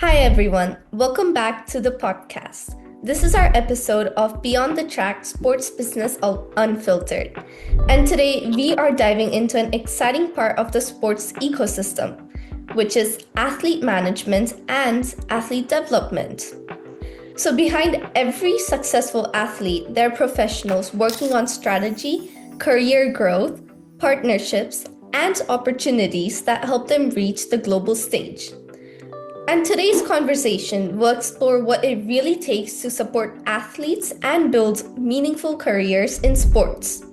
Hi, everyone. Welcome back to the podcast. This is our episode of Beyond the Track Sports Business Unfiltered. And today we are diving into an exciting part of the sports ecosystem, which is athlete management and athlete development. So, behind every successful athlete, there are professionals working on strategy, career growth, partnerships, and opportunities that help them reach the global stage. And today's conversation will explore what it really takes to support athletes and build meaningful careers in sports.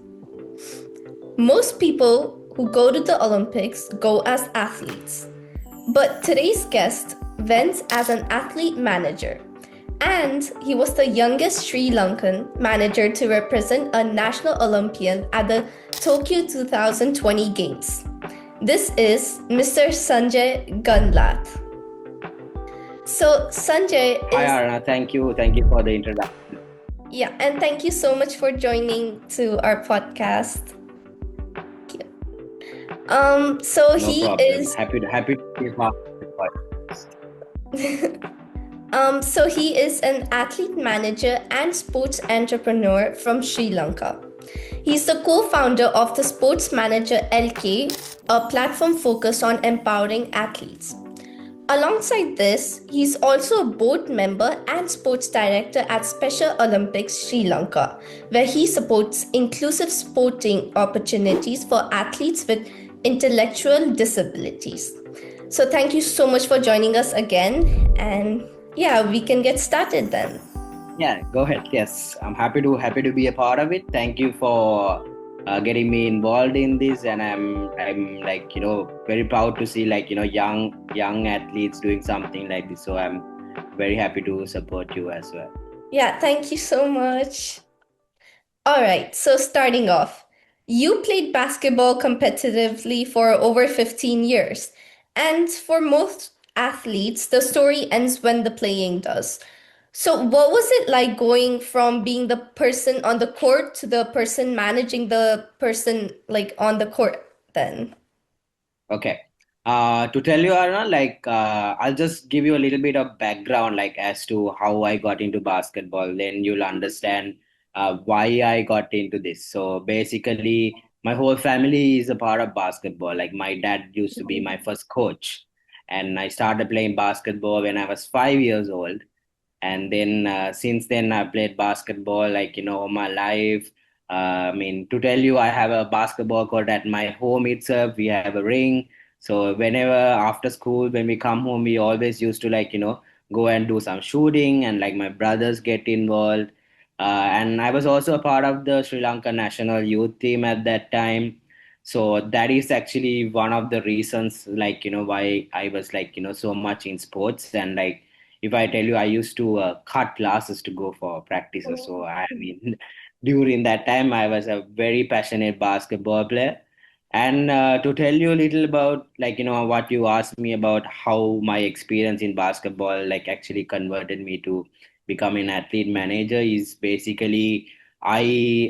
Most people who go to the Olympics go as athletes, but today's guest went as an athlete manager, and he was the youngest Sri Lankan manager to represent a national Olympian at the Tokyo 2020 Games. This is Mr. Sanjaya Ganlath. So Sanjay Hi is Arna, thank you for the introduction. and thank you so much for joining to our podcast. So No he problem. is Happy to be part of the podcast. so he is an athlete manager and sports entrepreneur from Sri Lanka. He's the co-founder of the Sports Manager LK, a platform focused on empowering athletes. Alongside this, he's also a board member and sports director at Special Olympics Sri Lanka, where he supports inclusive sporting opportunities for athletes with intellectual disabilities. So, thank you so much for joining us again. And yeah, we can get started then. Yeah, go ahead. Yes, I'm happy to be a part of it. Thank you for getting me involved in this, and I'm like very proud to see young athletes doing something like this. So I'm very happy to support you as well. Yeah, thank you so much. All right, so starting off, you played basketball competitively for over 15 years. And for most athletes, the story ends when the playing does. So, what was it like going from being the person on the court to the person managing the person like on the court then? Okay. To tell you, Arna, I'll just give you a little bit of background, like as to how I got into basketball. Then you'll understand why I got into this. So basically, my whole family is a part of basketball. Like my dad used to be my first coach, and I started playing basketball when I was 5 years old. And then since then I played basketball all my life. I mean, to tell you, I have a basketball court at my home itself. We have a ring, so whenever after school when we come home, we always used to go and do some shooting, and like my brothers get involved. And I was also a part of the Sri Lanka national youth team at that time. So that is actually one of the reasons why I was so much in sports. And if I tell you, I used to cut classes to go for practices. So I mean, during that time, I was a very passionate basketball player. And to tell you a little about what you asked me about how my experience in basketball actually converted me to become an athlete manager is basically I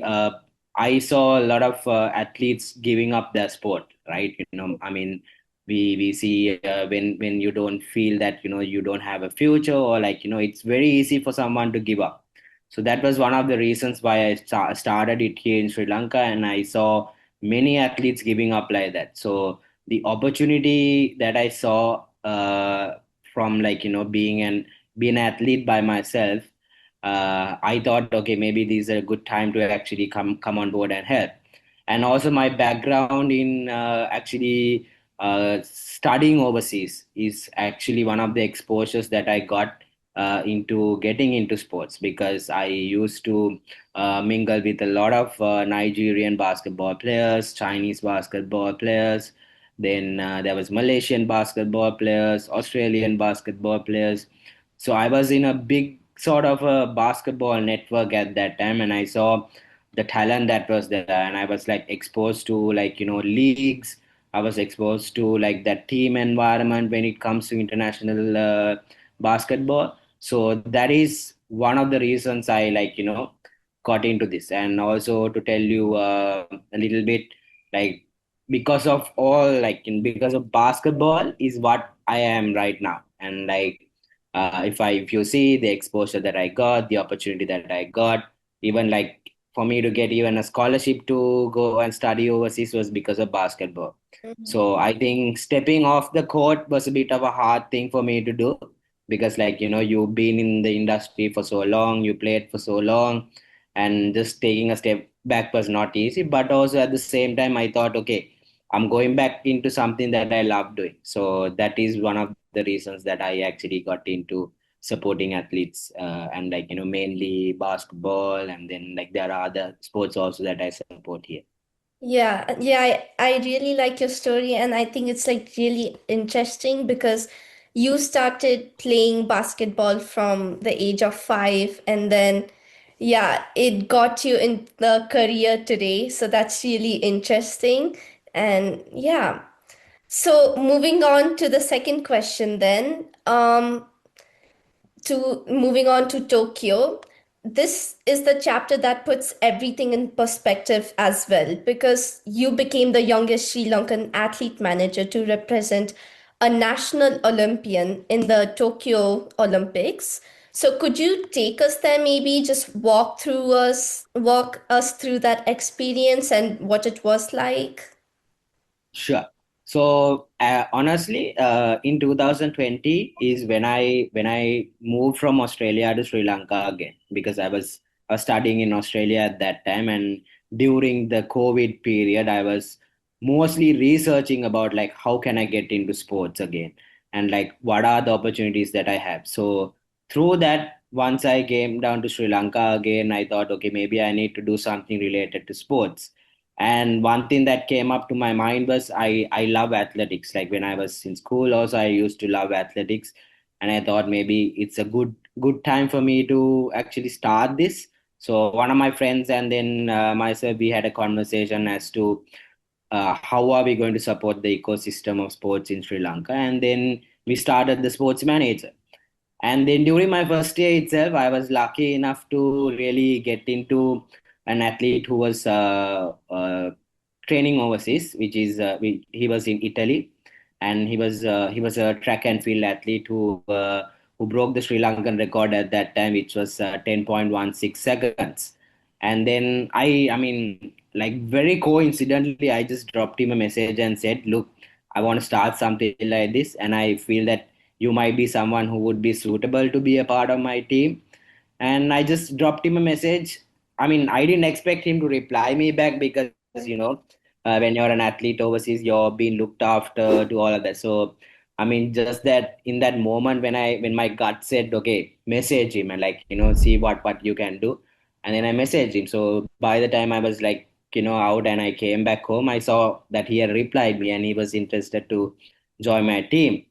saw a lot of athletes giving up their sport, right? I mean, we see when you don't feel that you don't have a future, or it's very easy for someone to give up. So that was one of the reasons why I started it here in Sri Lanka, and I saw many athletes giving up like that. So the opportunity that I saw from being an athlete by myself, I thought, okay, maybe this is a good time to actually come on board and help. And also my background in actually studying overseas is actually one of the exposures that I got into getting into sports, because I used to mingle with a lot of Nigerian basketball players, Chinese basketball players. Then there was Malaysian basketball players, Australian basketball players. So I was in a big sort of a basketball network at that time, and I saw the talent that was there, and I was exposed to leagues. I was exposed to that team environment when it comes to international basketball. So that is one of the reasons I got into this. And also to tell you a little bit, like because of all because of basketball is what I am right now. And If you see the exposure that I got, the opportunity that I got, even like for me to get even a scholarship to go and study overseas was because of basketball. Mhm. So I think stepping off the court was a bit of a hard thing for me to do because like you've been in the industry for so long, you played for so long, and just taking a step back was not easy. But also at the same time, I thought, okay, I'm going back into something that I love doing. So that is one of the reasons that I actually got into supporting athletes, and like mainly basketball, and then like there are other sports also that I support here. Yeah, yeah, I really like your story, and I think it's like really interesting because you started playing basketball from the age of 5, and then yeah, it got you in the career today. So that's really interesting. And yeah, so moving on to the second question then. To moving on to Tokyo, this is the chapter that puts everything in perspective as well, because you became the youngest Sri Lankan athlete manager to represent a national Olympian in the Tokyo Olympics. So could you take us there, maybe just walk us through that experience and what it was like? Sure. So honestly, in 2020 is when I moved from Australia to Sri Lanka again because I was studying in Australia at that time, and during the COVID period, I was mostly researching about like how can I get into sports again, and like what are the opportunities that I have. So through that, once I came down to Sri Lanka again, I thought, okay, maybe I need to do something related to sports. And one thing that came up to my mind was I love athletics. Like when I was in school, also I used to love athletics, and I thought maybe it's a good time for me to actually start this. So one of my friends and then myself, we had a conversation as to how are we going to support the ecosystem of sports in Sri Lanka, and then we started the sports manager. And then during my first year itself, I was lucky enough to really get into an athlete who was training overseas, which is he was in Italy, and he was a track and field athlete who broke the Sri Lankan record at that time, which was 10.16 seconds. And then I mean, like very coincidentally, I just dropped him a message and said, "Look, I want to start something like this, and I feel that you might be someone who would be suitable to be a part of my team." And I just dropped him a message. I mean, I didn't expect him to reply me back because when you're an athlete overseas, you're being looked after to all of that. So I mean, just that in that moment when my gut said, okay, message him and like see what you can do, and then I messaged him. So by the time I was like out and I came back home, I saw that he had replied me and he was interested to join my team.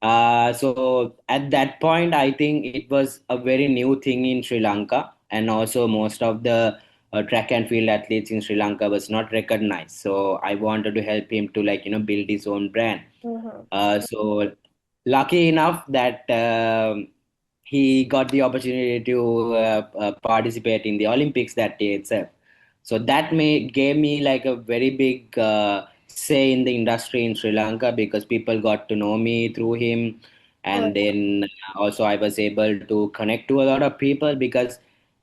So at that point, I think it was a very new thing in Sri Lanka, and also most of the track and field athletes in Sri Lanka was not recognized. So I wanted to help him to like build his own brand. Mhm. So lucky enough that he got the opportunity to participate in the Olympics that day itself. So that gave me like a very big say in the industry in Sri Lanka because people got to know me through him, Oh, and then also I was able to connect to a lot of people because,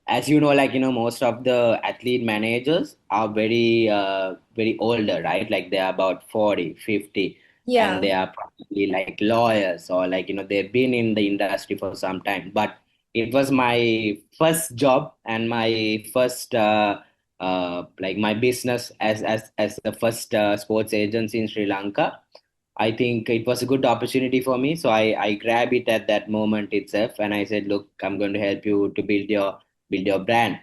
as you know, like most of the athlete managers are very older, right? Like they are about 40, 50, and yeah. they are probably like lawyers or like they've been in the industry for some time. But it was my first job and my first like my business as the first sports agency in Sri Lanka. I think it was a good opportunity for me, so I grabbed it at that moment itself, and I said, "Look, I'm going to help you to build your brand."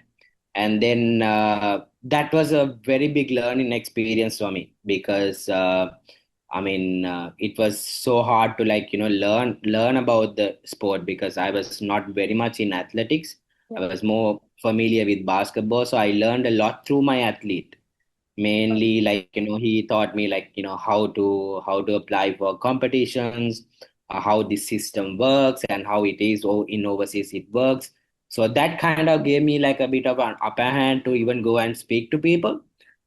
And then that was a very big learning experience for me because I mean it was so hard to like learn about the sport because I was not very much in athletics. I Yeah. was more familiar with basketball, so I learned a lot through my athlete. Mainly like he taught me like how to apply for competitions, how the system works and how it is in overseas it works. So that kind of gave me like a bit of an upper hand to even go and speak to people.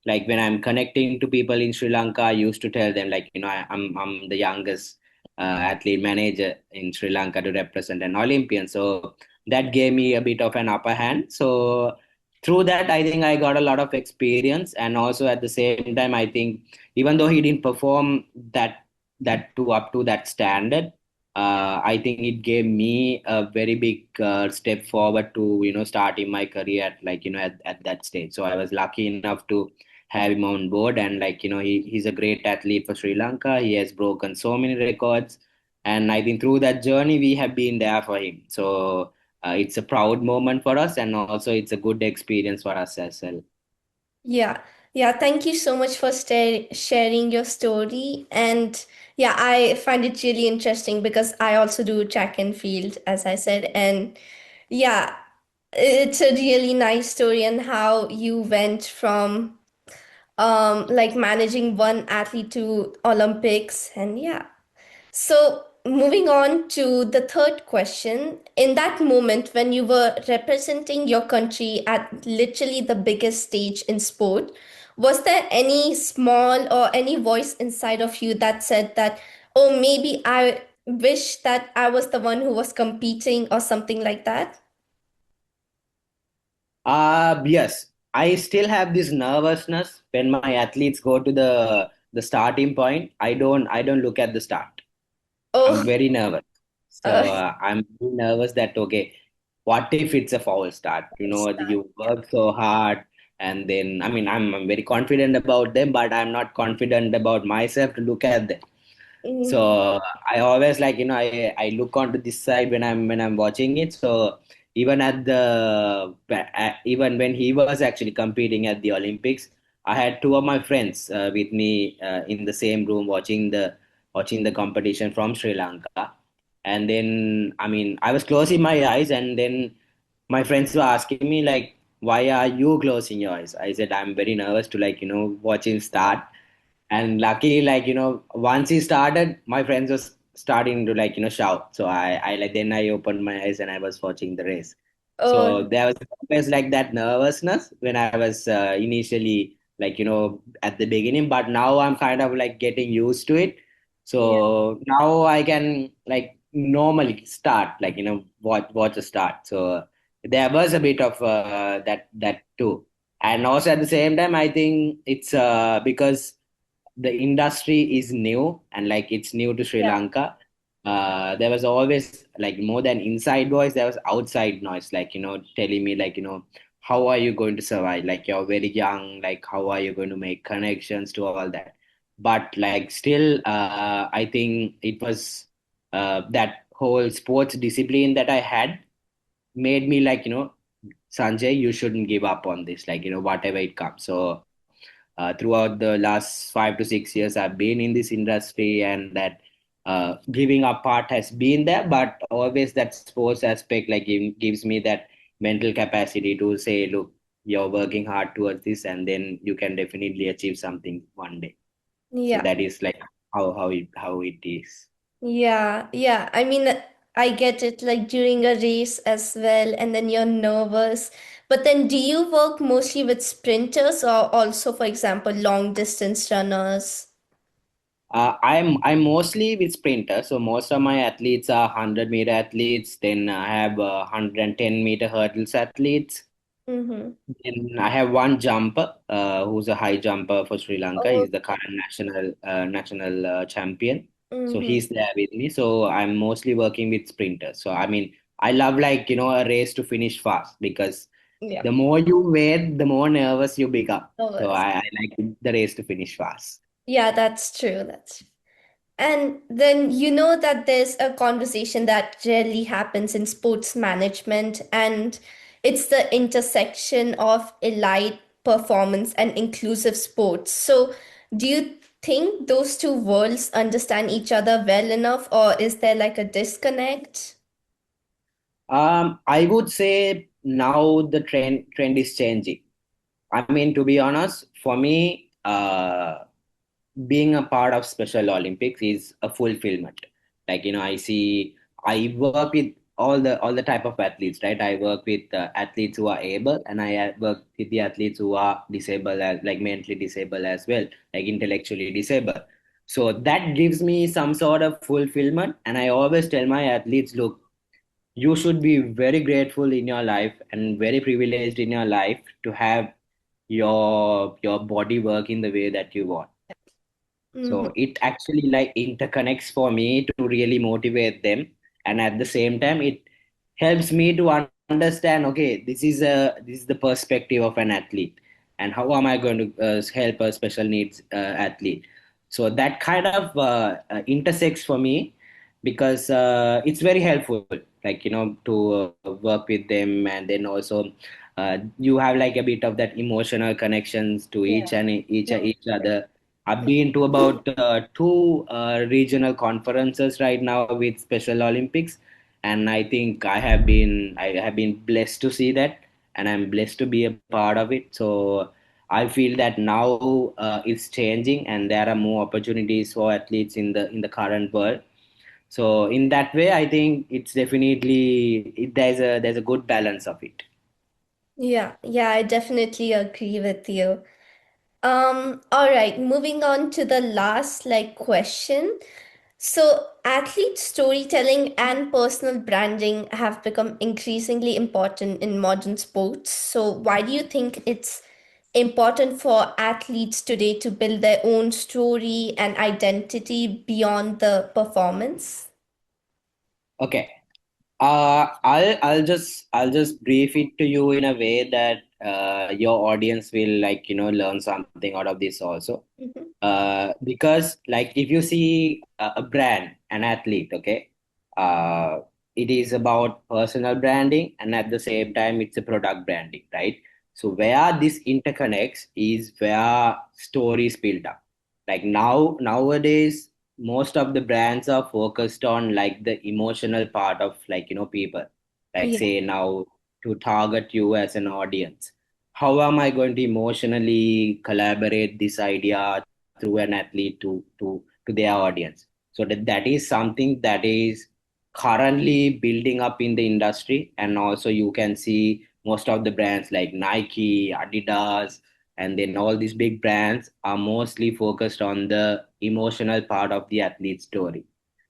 Like when I'm connecting to people in Sri Lanka, I used to tell them like I'm the youngest athlete manager in Sri Lanka to represent an Olympian. So that gave me a bit of an upper hand. So through that, I think I got a lot of experience, and also at the same time, I think even though he didn't perform that to up to that standard, I think it gave me a very big step forward to starting my career at at that stage. So I was lucky enough to have him on board, and he's a great athlete for Sri Lanka. He has broken so many records, and I think through that journey we have been there for him. So it's a proud moment for us, and also it's a good experience for us as well. Yeah, yeah, thank you so much for sharing your story. And yeah, I find it really interesting because I also do track and field, as I said. And yeah, it's a really nice story and how you went from like managing one athlete to Olympics. And yeah, so, moving on to the third question, in that moment when you were representing your country at literally the biggest stage in sport, was there any small or any voice inside of you that said that, oh, maybe I wish that I was the one who was competing or something like that? Yes, I still have this nervousness when my athletes go to the starting point. I don't look at the start. I'm Oh, very nervous. So uh, I'm very nervous that okay, what if it's a foul start? start. You work so hard, and then I'm very confident about them, but I'm not confident about myself to look at them. Mm, So I always I look onto this side when I'm watching it. So even even when he was actually competing at the Olympics, I had two of my friends with me in the same room watching the competition from Sri Lanka. And then I was closing my eyes, and then my friends were asking me like, why are you closing your eyes? I said I'm very nervous to watch him start. And luckily, once he started, my friends was starting to shout. So I like then I opened my eyes and I was watching the race. So oh, there was always like that nervousness when I was initially at the beginning, but now I'm kind of like getting used to it. yeah, So now I can normally start watch a start. So there was a bit of that too. And also at the same time, I think it's because the industry is new and it's new to Sri yeah, Lanka. There was always like more than inside voice, there was outside noise, telling me how are you going to survive? Like you're very young, like how are you going to make connections to all that? But still, I think it was that whole sports discipline that I had made me Sanjay, you shouldn't give up on this, whatever it comes. So throughout the last 5 to 6 years I've been in this industry, and that giving up part has been there, but always that sports aspect gives me that mental capacity to say, look, you're working hard towards this, and then you can definitely achieve something one day. So yeah. that is like how it is. Yeah, yeah. I mean, I get it like during a race as well, and then you're nervous. But then, do you work mostly with sprinters or also, for example, long distance runners? I'm mostly with sprinters, so most of my athletes are 100-meter athletes. Then I have 110-meter hurdles athletes. Mm-hmm. Then I have one jumper who's a high jumper for Sri Lanka. Oh, He's the current national champion. So mm-hmm. he's there with me. So I'm mostly working with sprinters. So I love a race to finish fast, because Yeah. the more you wait, the more nervous you become. So Nervous. I like the race to finish fast. Yeah, that's true. That's And then you know that there's a conversation that rarely happens in sports management, and it's the intersection of elite performance and inclusive sports. So, do you think those two worlds understand each other well enough, or is there like a disconnect? I would say now the trend is changing. To be honest, for me, being a part of Special Olympics is a fulfillment. I work with all the type of athletes, right? I work with athletes who are able, and I work with the athletes who are disabled, as like mentally disabled as well, like intellectually disabled. So that gives me some sort of fulfillment. And I always tell my athletes, look, you should be very grateful in your life and very privileged in your life to have your body work in the way that you want. Mm-hmm. So it actually like interconnects for me to really motivate them, and at the same time, it helps me to understand. Okay, this is the perspective of an athlete, and how am I going to help a special needs athlete? So that kind of intersects for me because it's very helpful. Like to work with them, and then also you have like a bit of that emotional connections to Yeah. each other. I've been to about two regional conferences right now with Special Olympics, and I have been blessed to see that, and I'm blessed to be a part of it. So I feel that now it's changing, and there are more opportunities for athletes in the current world. So in that way, I think it's definitely there's a good balance of it. Yeah, yeah, I definitely agree with you. All right, moving on to the last question. So, athlete storytelling and personal branding have become increasingly important in modern sports. So, why do you think it's important for athletes today to build their own story and identity beyond the performance? Okay. I'll just brief it to you in a way that your audience will learn something out of this also. Mhm. Because like if you see a brand, an athlete, okay, uh, it is about personal branding, and at the same time it's a product branding, right? So where this interconnects is where stories build up. Like nowadays, most of the brands are focused on like the emotional part of people. Like Yeah, say now, to target you as an audience, how am I going to emotionally collaborate this idea through an athlete to their audience? So that is something that is currently building up in the industry, and also you can see most of the brands like Nike, Adidas, and then all these big brands are mostly focused on the emotional part of the athlete story.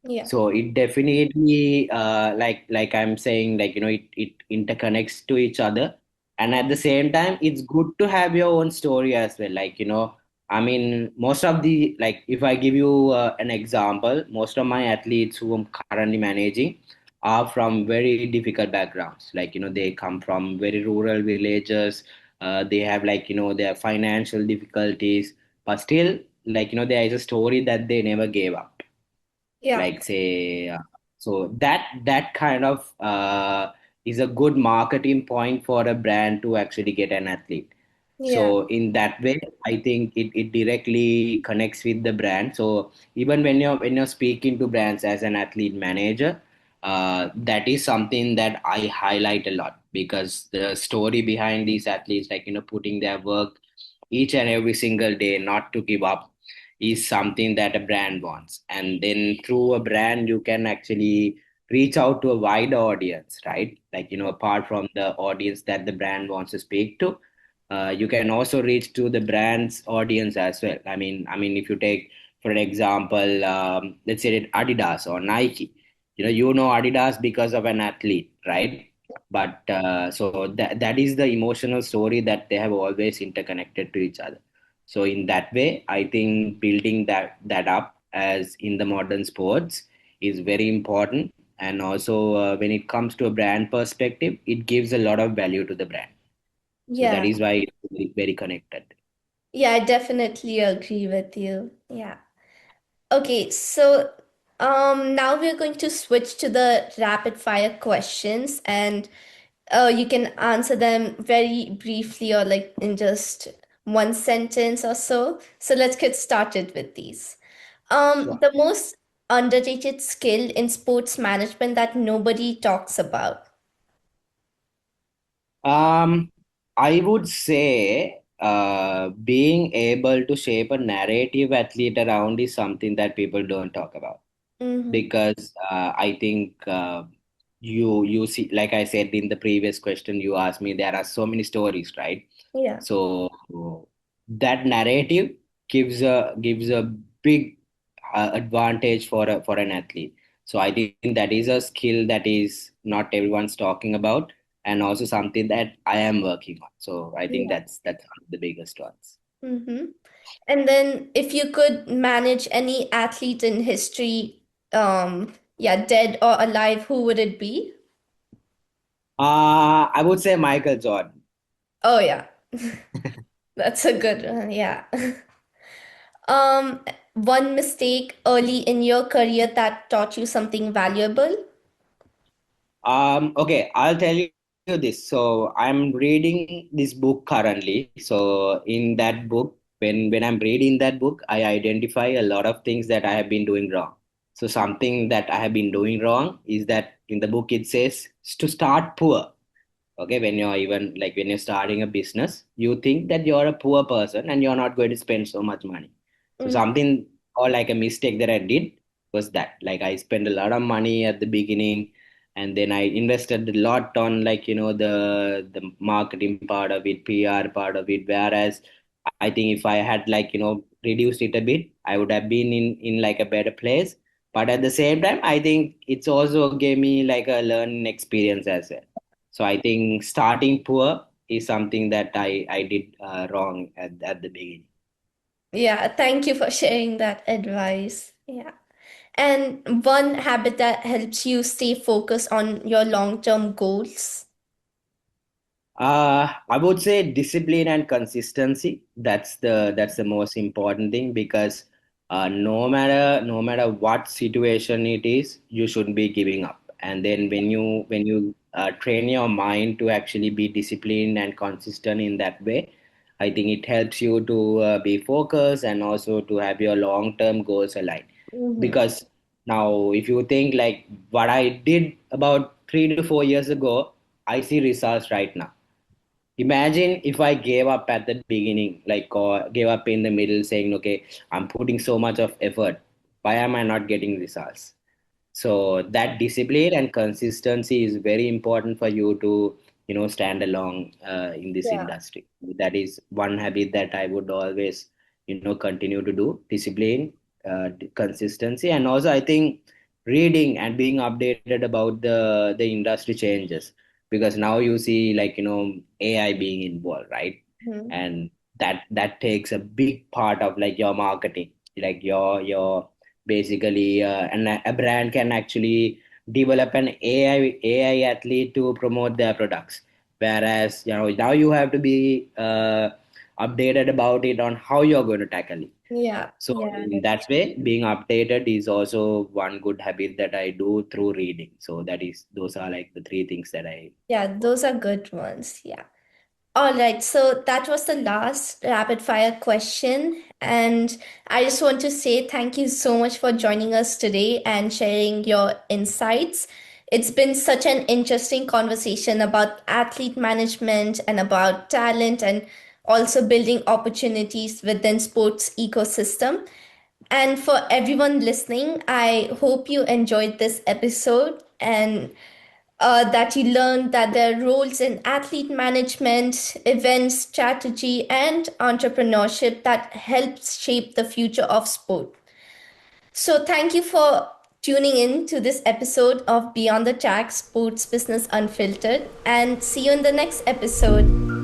yeah, So it definitely like I'm saying, it interconnects to each other, and at the same time it's good to have your own story as well. I mean, most of the, like, if I give you an example, most of my athletes who I'm currently managing are from very difficult backgrounds. They come from very rural villages. They have their financial difficulties, but still, there is a story that they never gave up. yeah, Like say So that kind of is a good marketing point for a brand to actually get an athlete. yeah, So in that way, I think it directly connects with the brand. So even when you're speaking to brands as an athlete manager, that is something that I highlight a lot, because the story behind these athletes, putting their work each and every single day, not to give up, is something that a brand wants. And then through a brand, you can actually reach out to a wider audience, right? Apart from the audience that the brand wants to speak to, you can also reach to the brand's audience as well. I mean, if you take, for example, let's say that Adidas or Nike, you know Adidas because of an athlete, right? But so that is the emotional story that they have always interconnected to each other. So in that way, I think building that up as in the modern sports is very important. And also when it comes to a brand perspective, it gives a lot of value to the brand. So that yeah, is why it's very, very connected. yeah, I definitely agree with you. Yeah. Okay, so now we're going to switch to the rapid fire questions, and you can answer them very briefly or like in just one sentence or so. So let's get started with these. Sure. The most underrated skill in sports management that nobody talks about. Um, I would say being able to shape a narrative athlete around is something that people don't talk about, Mm-hmm. because I think you see, like I said in the previous question you asked me, there are so many stories, right? Yeah. So that narrative gives a big advantage for an athlete. So I think that is a skill that is not everyone's talking about, and also something that I am working on. So I think Yeah. that's one of the biggest ones. Mm-hmm. And then if you could manage any athlete in history, yeah, dead or alive, who would it be? I would say Michael Jordan. Oh yeah, that's a good one. Yeah. Um, one mistake early in your career that taught you something valuable? Okay, I'll tell you this. So I'm reading this book currently. So in that book, when I'm reading that book, I identify a lot of things that I have been doing wrong. So something that I have been doing wrong is that in the book it says to start poor. Okay, when you're even like when you're starting a business, you think that you're a poor person and you're not going to spend so much money. So Mm, something or like a mistake that I did was that like I spent a lot of money at the beginning, and then I invested a lot on like the marketing part of it, PR part of it. Whereas I think if I had like reduced it a bit, I would have been in like a better place. But at the same time, I think it's also gave me like a learning experience as well. So I think starting poor is something that I did wrong at the beginning. yeah, thank you for sharing that advice. Yeah. And one habit that helps you stay focused on your long-term goals. I would say discipline and consistency. That's the most important thing because no matter what situation it is, you shouldn't be giving up. And then when you train your mind to actually be disciplined and consistent in that way, I think it helps you to be focused and also to have your long-term goals aligned. Hmm. Because now, if you think like what I did about 3 to 4 years ago, I see results right now. Imagine if I gave up at the beginning, like or gave up in the middle, saying, "Okay, I'm putting so much of effort. Why am I not getting results?" So that discipline and consistency is very important for you to, stand along in this Yeah. industry. That is one habit that I would always, continue to do: discipline, consistency, and also I think reading and being updated about the industry changes because now you see like AI being involved, right? Mhm. And that takes a big part of like your marketing, like your basically and a brand can actually develop an AI athlete to promote their products, whereas now you have to be updated about it on how you're going to tackle it. Yeah, So yeah, in that's that way being updated is also one good habit that I do through reading. So those are like the three things that I yeah, those are good ones. Yeah. All right, so that was the last rapid fire question. And I just want to say thank you so much for joining us today and sharing your insights. It's been such an interesting conversation about athlete management and about talent and also building opportunities within sports ecosystem. And for everyone listening, I hope you enjoyed this episode and that you learned that there are roles in athlete management, event strategy, and entrepreneurship that helps shape the future of sport. So, thank you for tuning in to this episode of Beyond the Track Sports Business Unfiltered, and see you in the next episode.